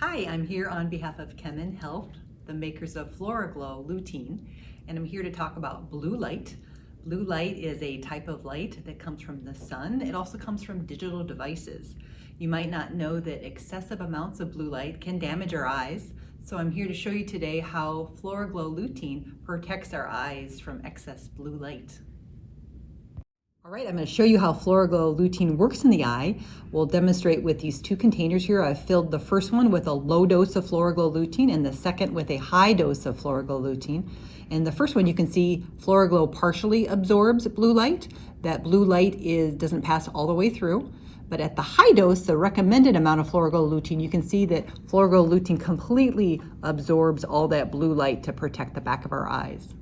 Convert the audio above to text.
Hi, I'm here on behalf of Chemin Health, the makers of FloraGLO Lutein, and I'm here to talk about blue light. Blue light is a type of light that comes from the sun. It also comes from digital devices. You might not know that excessive amounts of blue light can damage our eyes, so I'm here to show you today how FloraGLO Lutein protects our eyes from excess blue light. All right, I'm going to show you how FloraGLO Lutein works in the eye. We'll demonstrate with these two containers here. I've filled the first one with a low dose of FloraGLO Lutein and the second with a high dose of FloraGLO Lutein. And the first one, you can see FloraGLO partially absorbs blue light. That blue light doesn't pass all the way through. But at the high dose, the recommended amount of FloraGLO Lutein, you can see that FloraGLO Lutein completely absorbs all that blue light to protect the back of our eyes.